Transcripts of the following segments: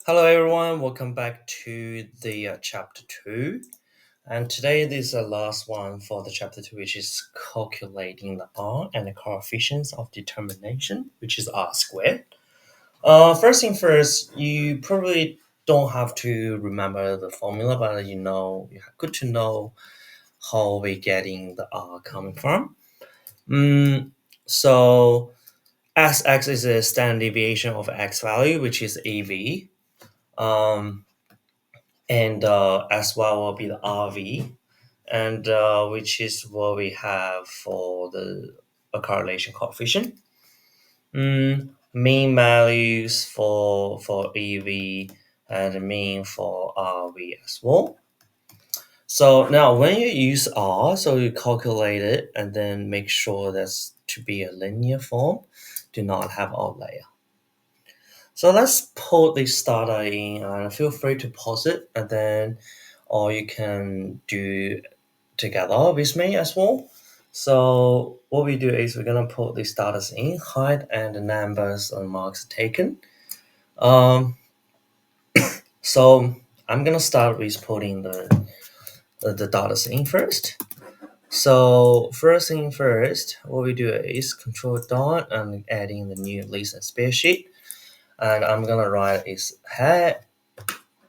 Hello, everyone. Welcome back to the chapter two. And today, this is the last one for the chapter two, which is calculating the R and the coefficients of determination, which is R squared. First thing first, you probably don't have to remember the formula, but good to know how we're getting the R coming from. So, Sx is a standard deviation of x value, which is AV. Um, and as well will be the RV, and which is what we have for the correlation coefficient. Mean values for EV and mean for RV as well. So now when you use R, so you calculate it and then make sure that's to be a linear form, do not have outlier. So let's put this data in and feel free to pause it and then or you can do together with me as well. So what we do is we're gonna put these data in, height and the numbers and marks taken. Um, so I'm gonna start with putting the data in first. So first thing first, what we do is control dot and adding the new list and spreadsheet. And I'm gonna write is head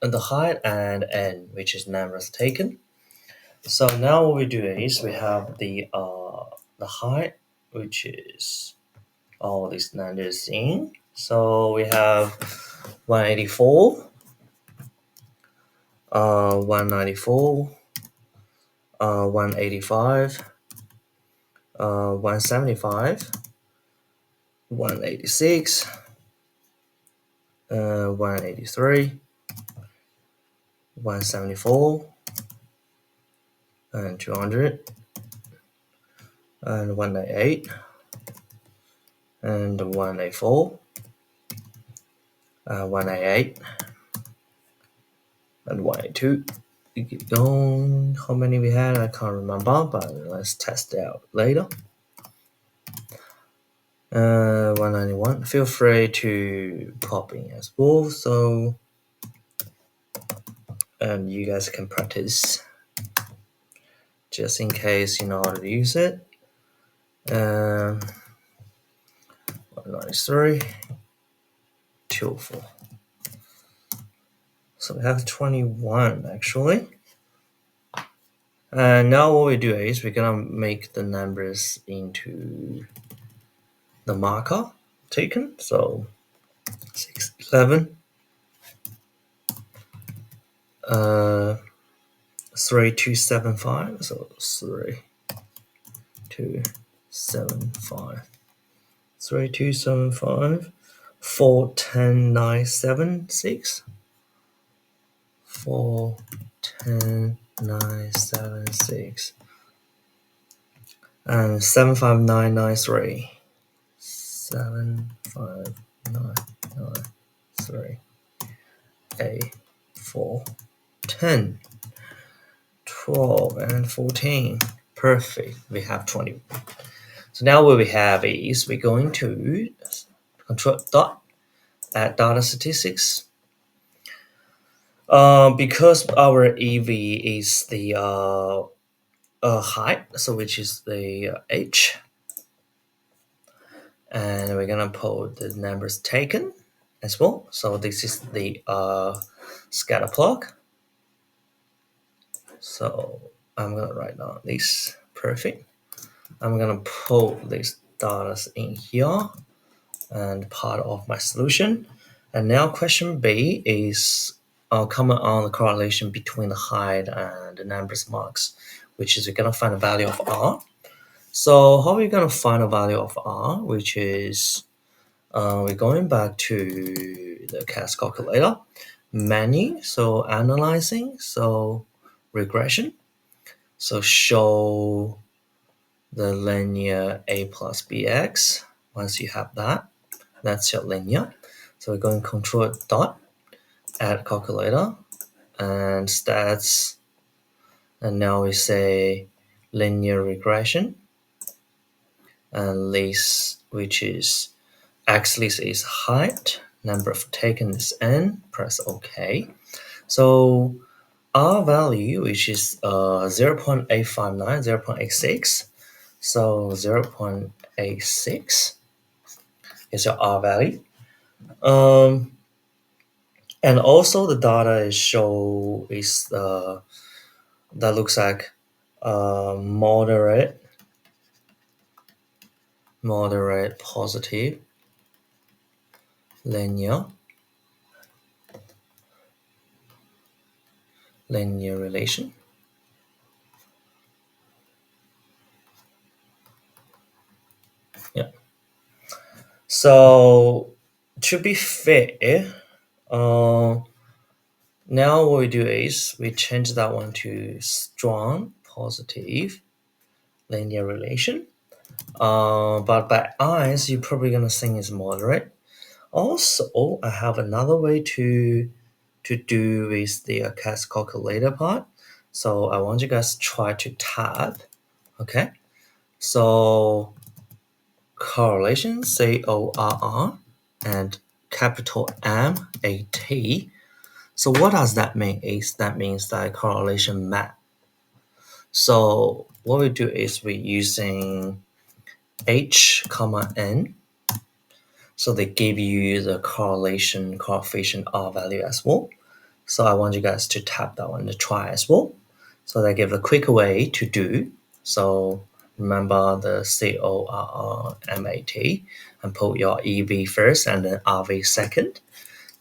the height and n, which is numbers taken. So now what we do is we have the height, which is all these numbers in. So we have 184, 194, 185, 175, 186, 183, 174, and 200, and 198, and 184, 198, and 182. We keep going. How many we had, I can't remember, but let's test it out later. 191. Feel free to pop in as well, so and you guys can practice just in case you know how to use it. 193, 204. So we have 21 actually. And now what we do is we're gonna make the numbers into the marker taken. So 611, 3275. So 3275, 3275, 410976, 410976, and 75993. 75993. A 4, 10, 12, and 14. Perfect. We have 20. So now what we have is we're going to control dot add data statistics. Because our EV is the height, so which is the H, and we're gonna put the numbers taken as well. So this is the scatter plot. So I'm gonna write down this. Perfect. I'm gonna put these data in here and part of my solution. And now question B is comment on the correlation between the height and the numbers marks, which is we're gonna find the value of R. So how are we gonna find the value of R, which is we're going back to the CAS calculator, menu, so analyzing, so regression, so show the linear a plus bx. Once you have that, that's your linear. So we're going control dot, add calculator, and stats, and now we say linear regression, and list, which is x list is height, number of taken is n, press OK. So R value, which is 0.859, 0.86, so 0.86 is your R value. And also the data is that looks like moderate positive linear relation. Yeah. So to be fair, now what we do is we change that one to strong positive linear relation. But by eyes, you're probably gonna think it's moderate. Also, I have another way to do with the CAS calculator part. So I want you guys to try to tab. Okay. So correlation, CORR, and capital MAT. So what does that mean? That means that correlation map. So what we do is we're using H, N. So they give you the correlation coefficient R value as well. So I want you guys to tap that one to try as well. So they give a quick way to do. So remember the CORRMAT and put your EV first and then RV second.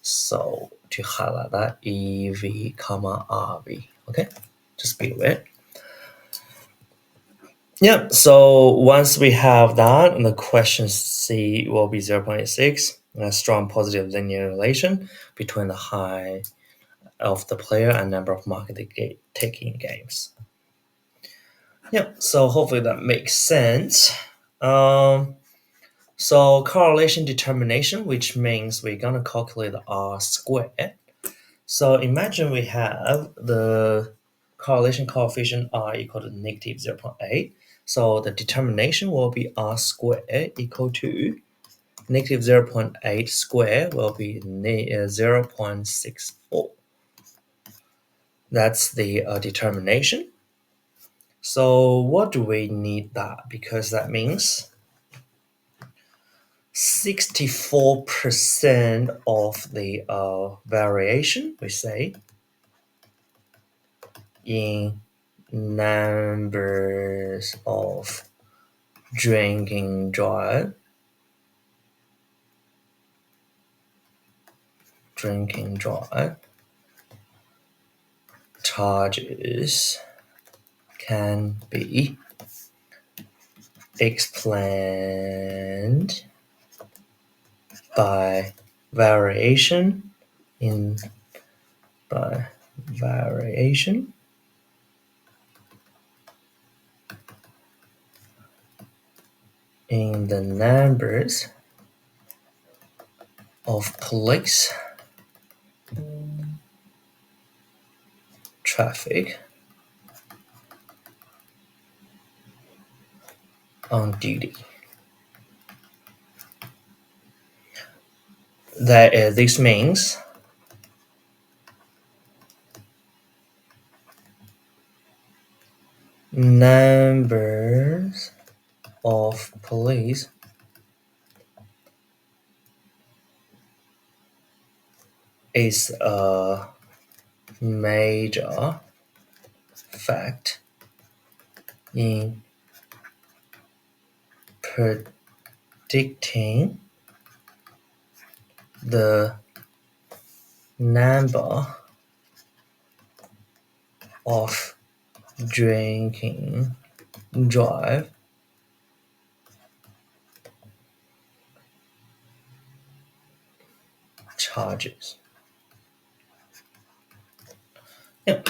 So to highlight that, EV, RV. Okay, just be aware. Yeah, so once we have that, and the question C will be 0.6, a strong positive linear relation between the high of the player and number of market taking games. Yeah, so hopefully that makes sense. So correlation determination, which means we're gonna calculate the R squared. So imagine we have the correlation coefficient R equal to negative 0.8. So the determination will be R squared equal to negative 0.8 squared will be 0.64. That's the determination. So what do we need that? Because that means 64% of the variation, we say, in numbers of drinking drive charges can be explained by variation in the numbers of police traffic on duty. This means numbers of police is a major fact in predicting the number of drinking drive charges. Yep.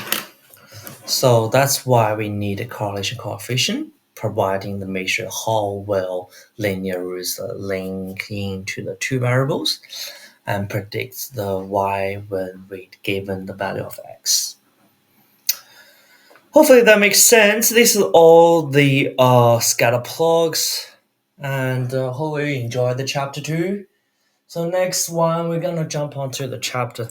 So that's why we need a correlation coefficient, providing the measure how well linear is linking to the two variables and predicts the y when we given the value of x. Hopefully that makes sense. This is all the scatter plots, and hopefully you enjoyed the chapter 2. So next one, we're gonna jump onto the chapter